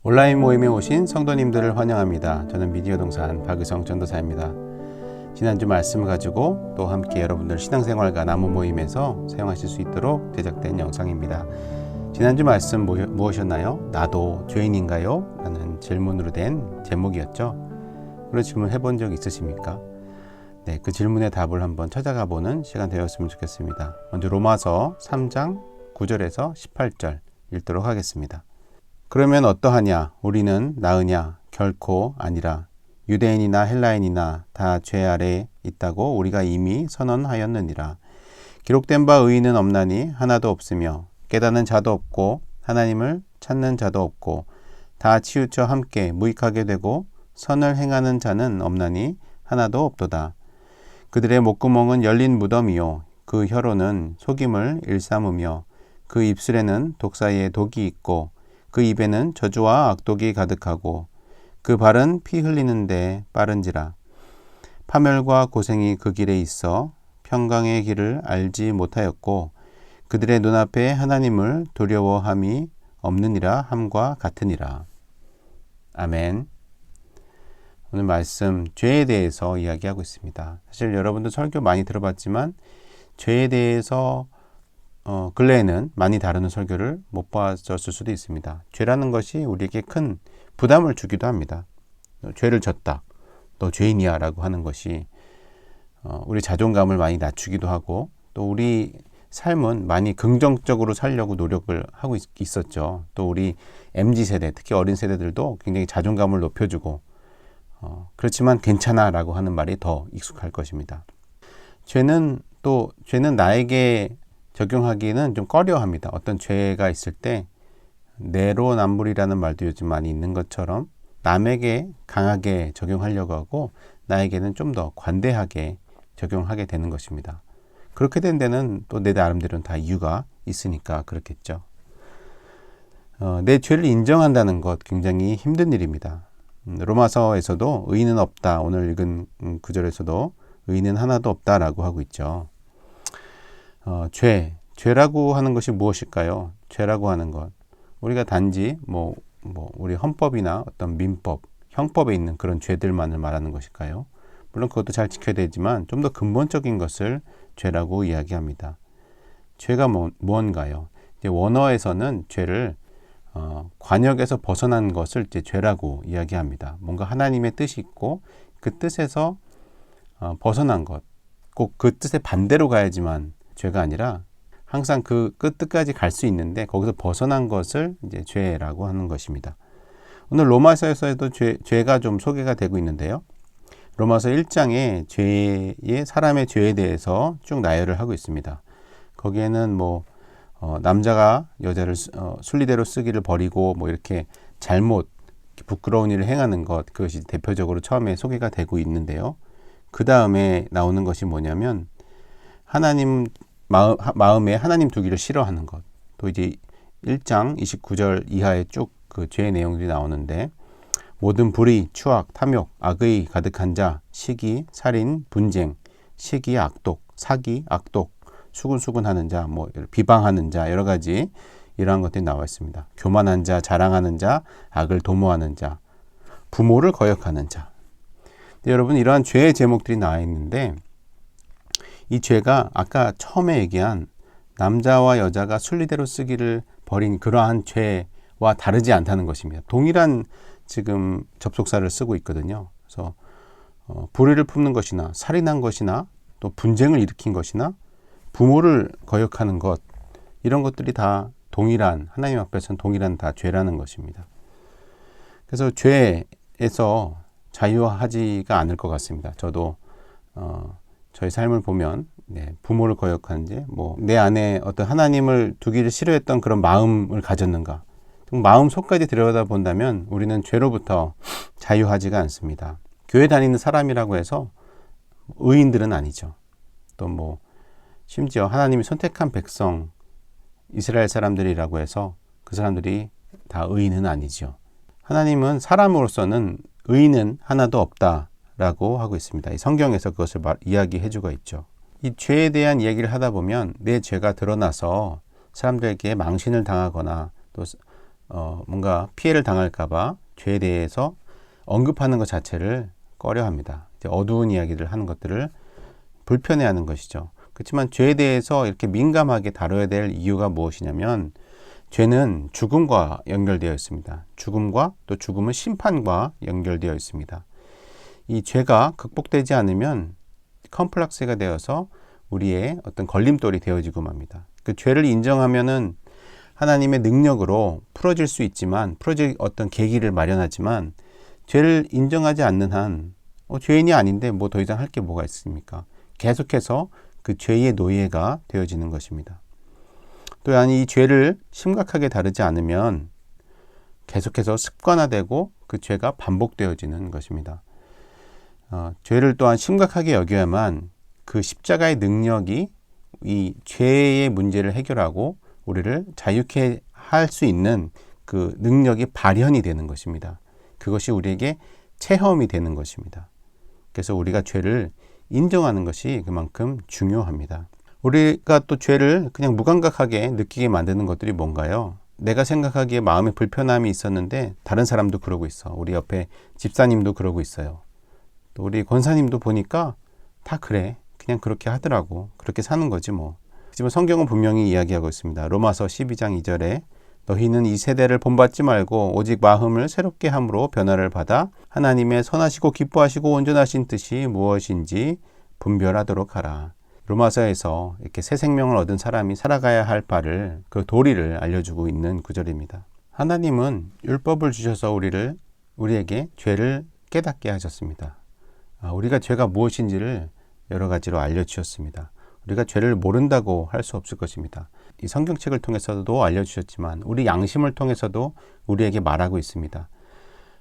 온라인 모임에 오신 성도님들을 환영합니다. 저는 미디어 동산 박의성 전도사입니다. 지난주 말씀을 가지고 또 함께 여러분들 신앙생활과 나무 모임에서 사용하실 수 있도록 제작된 영상입니다. 지난주 말씀 무엇이었나요? 나도 죄인인가요? 라는 질문으로 된 제목이었죠. 그런 질문 해본 적 있으십니까? 네, 그 질문의 답을 한번 찾아가 보는 시간 되었으면 좋겠습니다. 먼저 로마서 3장 9절에서 18절 읽도록 하겠습니다. 그러면 어떠하냐? 우리는 나으냐? 결코 아니라. 유대인이나 헬라인이나 다 죄 아래 있다고 우리가 이미 선언하였느니라. 기록된 바 의인은 없나니 하나도 없으며 깨닫는 자도 없고 하나님을 찾는 자도 없고 다 치우쳐 함께 무익하게 되고 선을 행하는 자는 없나니 하나도 없도다. 그들의 목구멍은 열린 무덤이요 그 혀로는 속임을 일삼으며 그 입술에는 독사의 독이 있고 그 입에는 저주와 악독이 가득하고 그 발은 피 흘리는데 빠른지라. 파멸과 고생이 그 길에 있어 평강의 길을 알지 못하였고 그들의 눈앞에 하나님을 두려워함이 없느니라 함과 같으니라. 아멘. 오늘 말씀 죄에 대해서 이야기하고 있습니다. 사실 여러분도 설교 많이 들어봤지만 죄에 대해서 근래에는 많이 다루는 설교를 못 봤을 수도 있습니다. 죄라는 것이 우리에게 큰 부담을 주기도 합니다. 죄를 졌다, 너 죄인이야 라고 하는 것이 우리 자존감을 많이 낮추기도 하고 또 우리 삶은 많이 긍정적으로 살려고 노력을 하고 있었죠. 또 우리 MZ세대, 특히 어린 세대들도 굉장히 자존감을 높여주고 그렇지만 괜찮아 라고 하는 말이 더 익숙할 것입니다. 죄는 나에게 적용하기는 좀 꺼려합니다. 어떤 죄가 있을 때 내로남불이라는 말도 요즘 많이 있는 것처럼 남에게 강하게 적용하려고 하고 나에게는 좀 더 관대하게 적용하게 되는 것입니다. 그렇게 된 데는 또 내 나름대로는 다 이유가 있으니까 그렇겠죠. 내 죄를 인정한다는 것 굉장히 힘든 일입니다. 로마서에서도 의인은 없다. 오늘 읽은 구절에서도 의인은 하나도 없다라고 하고 있죠. 죄라고 하는 것이 무엇일까요? 죄라고 하는 것. 우리가 단지 우리 헌법이나 어떤 민법, 형법에 있는 그런 죄들만을 말하는 것일까요? 물론 그것도 잘 지켜야 되지만 좀 더 근본적인 것을 죄라고 이야기합니다. 죄가 무언가요? 이제 원어에서는 죄를 관역에서 벗어난 것을 이제 죄라고 이야기합니다. 뭔가 하나님의 뜻이 있고 그 뜻에서 벗어난 것, 꼭 그 뜻의 반대로 가야지만 죄가 아니라 항상 그 끝까지 갈 수 있는데 거기서 벗어난 것을 이제 죄라고 하는 것입니다. 오늘 로마서에서도 죄가 좀 소개가 되고 있는데요. 로마서 1장에 사람의 죄에 대해서 쭉 나열을 하고 있습니다. 거기에는 남자가 여자를 순리대로 쓰기를 버리고 이렇게 잘못 부끄러운 일을 행하는 것, 그것이 대표적으로 처음에 소개가 되고 있는데요. 그 다음에 나오는 것이 뭐냐면 하나님 마음에 하나님 두기를 싫어하는 것. 또 이제 1장 29절 이하에 쭉 그 죄의 내용들이 나오는데 모든 불의, 추악, 탐욕, 악의 가득한 자, 시기, 살인, 분쟁, 시기, 악독, 사기, 악독, 수군수군하는 자, 비방하는 자, 여러 가지 이러한 것들이 나와 있습니다. 교만한 자, 자랑하는 자, 악을 도모하는 자, 부모를 거역하는 자. 여러분 이러한 죄의 제목들이 나와 있는데 이 죄가 아까 처음에 얘기한 남자와 여자가 순리대로 쓰기를 버린 그러한 죄와 다르지 않다는 것입니다. 동일한 지금 접속사를 쓰고 있거든요. 그래서 불의를 품는 것이나 살인한 것이나 또 분쟁을 일으킨 것이나 부모를 거역하는 것 이런 것들이 다 동일한 하나님 앞에서는 동일한 다 죄라는 것입니다. 그래서 죄에서 자유하지가 않을 것 같습니다. 저도 저희 삶을 보면 부모를 거역하는지 내 안에 어떤 하나님을 두기를 싫어했던 그런 마음을 가졌는가 마음 속까지 들여다본다면 우리는 죄로부터 자유하지가 않습니다. 교회 다니는 사람이라고 해서 의인들은 아니죠. 또 심지어 하나님이 선택한 백성 이스라엘 사람들이라고 해서 그 사람들이 다 의인은 아니죠. 하나님은 사람으로서는 의인은 하나도 없다라고 하고 있습니다. 이 성경에서 그것을 이야기해주고 있죠. 이 죄에 대한 이야기를 하다 보면 내 죄가 드러나서 사람들에게 망신을 당하거나 또 뭔가 피해를 당할까봐 죄에 대해서 언급하는 것 자체를 꺼려합니다. 이제 어두운 이야기를 하는 것들을 불편해하는 것이죠. 그렇지만 죄에 대해서 이렇게 민감하게 다뤄야 될 이유가 무엇이냐면 죄는 죽음과 연결되어 있습니다. 죽음과 또 죽음은 심판과 연결되어 있습니다. 이 죄가 극복되지 않으면 컴플렉스가 되어서 우리의 어떤 걸림돌이 되어지고 맙니다. 그 죄를 인정하면은 하나님의 능력으로 풀어질 수 있지만, 풀어질 어떤 계기를 마련하지만, 죄를 인정하지 않는 한 죄인이 아닌데 뭐 더 이상 할 게 뭐가 있습니까? 계속해서 그 죄의 노예가 되어지는 것입니다. 또한 이 죄를 심각하게 다루지 않으면 계속해서 습관화되고 그 죄가 반복되어지는 것입니다. 죄를 또한 심각하게 여겨야만 그 십자가의 능력이 이 죄의 문제를 해결하고 우리를 자유케 할 수 있는 그 능력이 발현이 되는 것입니다. 그것이 우리에게 체험이 되는 것입니다. 그래서 우리가 죄를 인정하는 것이 그만큼 중요합니다. 우리가 또 죄를 그냥 무감각하게 느끼게 만드는 것들이 뭔가요? 내가 생각하기에 마음에 불편함이 있었는데 다른 사람도 그러고 있어. 우리 옆에 집사님도 그러고 있어요. 또 우리 권사님도 보니까 다 그래. 그냥 그렇게 하더라고. 그렇게 사는 거지 뭐. 하지만 성경은 분명히 이야기하고 있습니다. 로마서 12장 2절에 너희는 이 세대를 본받지 말고 오직 마음을 새롭게 함으로 변화를 받아 하나님의 선하시고 기뻐하시고 온전하신 뜻이 무엇인지 분별하도록 하라. 로마서에서 이렇게 새 생명을 얻은 사람이 살아가야 할 바를, 그 도리를 알려주고 있는 구절입니다. 하나님은 율법을 주셔서 우리에게 죄를 깨닫게 하셨습니다. 우리가 죄가 무엇인지를 여러 가지로 알려주셨습니다. 우리가 죄를 모른다고 할 수 없을 것입니다. 이 성경책을 통해서도 알려주셨지만 우리 양심을 통해서도 우리에게 말하고 있습니다.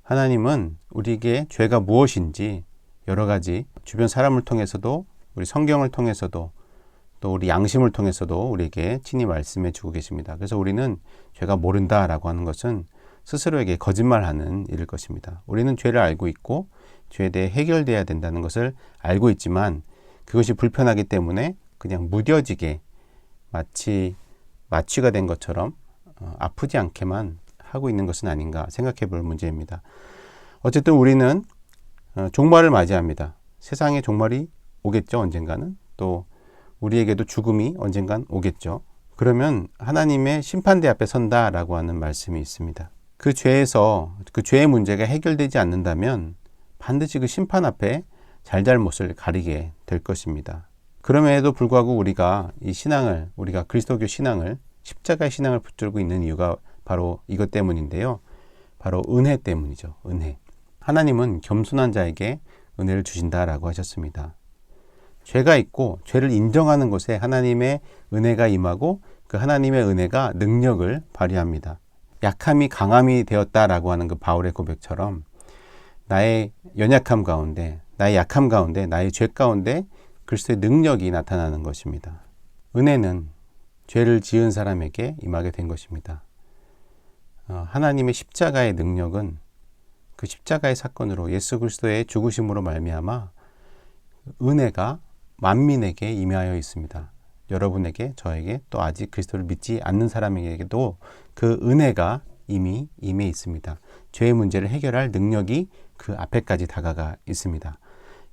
하나님은 우리에게 죄가 무엇인지 여러 가지 주변 사람을 통해서도, 우리 성경을 통해서도, 또 우리 양심을 통해서도 우리에게 친히 말씀해 주고 계십니다. 그래서 우리는 죄가 모른다라고 하는 것은 스스로에게 거짓말하는 일일 것입니다. 우리는 죄를 알고 있고 죄에 대해 해결돼야 된다는 것을 알고 있지만 그것이 불편하기 때문에 그냥 무뎌지게 마치 마취가 된 것처럼 아프지 않게만 하고 있는 것은 아닌가 생각해 볼 문제입니다. 어쨌든 우리는 종말을 맞이합니다. 세상에 종말이 오겠죠, 언젠가는. 또 우리에게도 죽음이 언젠간 오겠죠. 그러면 하나님의 심판대 앞에 선다라고 하는 말씀이 있습니다. 그 죄의 문제가 해결되지 않는다면 반드시 그 심판 앞에 잘잘못을 가리게 될 것입니다. 그럼에도 불구하고 우리가 우리가 그리스도교 신앙을, 십자가의 신앙을 붙들고 있는 이유가 바로 이것 때문인데요. 바로 은혜 때문이죠. 은혜. 하나님은 겸손한 자에게 은혜를 주신다라고 하셨습니다. 죄가 있고 죄를 인정하는 곳에 하나님의 은혜가 임하고 그 하나님의 은혜가 능력을 발휘합니다. 약함이 강함이 되었다라고 하는 그 바울의 고백처럼 나의 연약함 가운데, 나의 약함 가운데, 나의 죄 가운데 그리스도의 능력이 나타나는 것입니다. 은혜는 죄를 지은 사람에게 임하게 된 것입니다. 하나님의 십자가의 능력은 그 십자가의 사건으로 예수 그리스도의 죽으심으로 말미암아 은혜가 만민에게 임하여 있습니다. 여러분에게, 저에게, 또 아직 그리스도를 믿지 않는 사람에게도 그 은혜가 이미 임해 있습니다. 죄의 문제를 해결할 능력이 그 앞에까지 다가가 있습니다.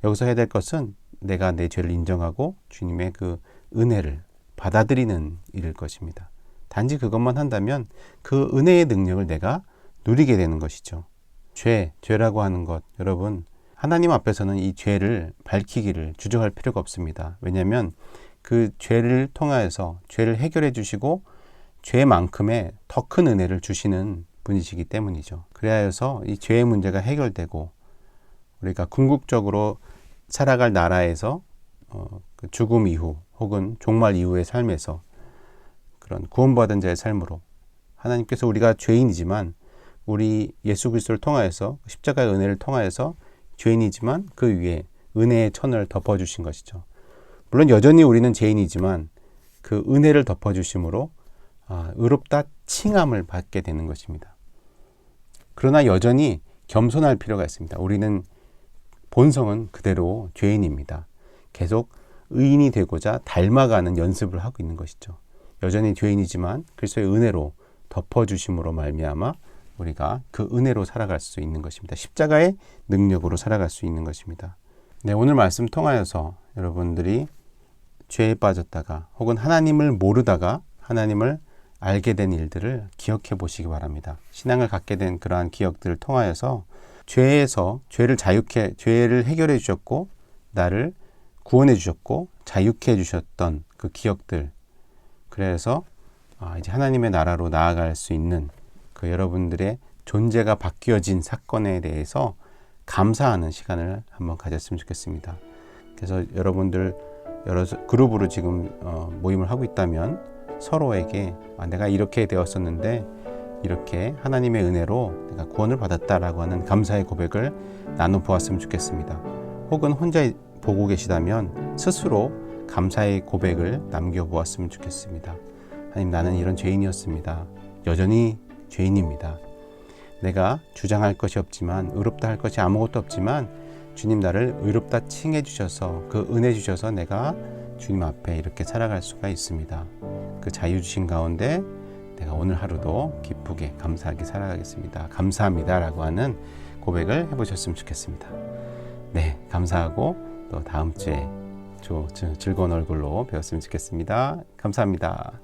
여기서 해야 될 것은 내가 내 죄를 인정하고 주님의 그 은혜를 받아들이는 일일 것입니다. 단지 그것만 한다면 그 은혜의 능력을 내가 누리게 되는 것이죠. 죄라고 하는 것, 여러분, 하나님 앞에서는 이 죄를 밝히기를 주저할 필요가 없습니다. 왜냐하면 그 죄를 통하여서 죄를 해결해 주시고 죄만큼의 더 큰 은혜를 주시는 분이시기 때문이죠. 그래서 이 죄의 문제가 해결되고 우리가 궁극적으로 살아갈 나라에서 그 죽음 이후 혹은 종말 이후의 삶에서 그런 구원받은 자의 삶으로 하나님께서 우리가 죄인이지만 우리 예수 그리스도를 통하여서 십자가의 은혜를 통하여서 죄인이지만 그 위에 은혜의 천을 덮어주신 것이죠. 물론 여전히 우리는 죄인이지만 그 은혜를 덮어주심으로 의롭다 칭함을 받게 되는 것입니다. 그러나 여전히 겸손할 필요가 있습니다. 우리는 본성은 그대로 죄인입니다. 계속 의인이 되고자 닮아가는 연습을 하고 있는 것이죠. 여전히 죄인이지만 그리스도의 은혜로 덮어주심으로 말미암아 우리가 그 은혜로 살아갈 수 있는 것입니다. 십자가의 능력으로 살아갈 수 있는 것입니다. 네, 오늘 말씀 통하여서 여러분들이 죄에 빠졌다가 혹은 하나님을 모르다가 하나님을 알게 된 일들을 기억해 보시기 바랍니다. 신앙을 갖게 된 그러한 기억들을 통하여서 죄를 해결해 주셨고 나를 구원해 주셨고 자유케 해 주셨던 그 기억들, 그래서 이제 하나님의 나라로 나아갈 수 있는 그 여러분들의 존재가 바뀌어진 사건에 대해서 감사하는 시간을 한번 가졌으면 좋겠습니다. 그래서 여러분들 여러 그룹으로 지금 모임을 하고 있다면 서로에게 내가 이렇게 되었었는데 이렇게 하나님의 은혜로 내가 구원을 받았다라고 하는 감사의 고백을 나눠보았으면 좋겠습니다. 혹은 혼자 보고 계시다면 스스로 감사의 고백을 남겨보았으면 좋겠습니다. 하나님, 나는 이런 죄인이었습니다. 여전히 죄인입니다. 내가 주장할 것이 없지만, 의롭다 할 것이 아무것도 없지만 주님 나를 의롭다 칭해 주셔서 그 은혜 주셔서 내가 주님 앞에 이렇게 살아갈 수가 있습니다. 그 자유 주신 가운데 내가 오늘 하루도 기쁘게 감사하게 살아가겠습니다. 감사합니다 라고 하는 고백을 해보셨으면 좋겠습니다. 네, 감사하고 또 다음 주에 즐거운 얼굴로 뵈었으면 좋겠습니다. 감사합니다.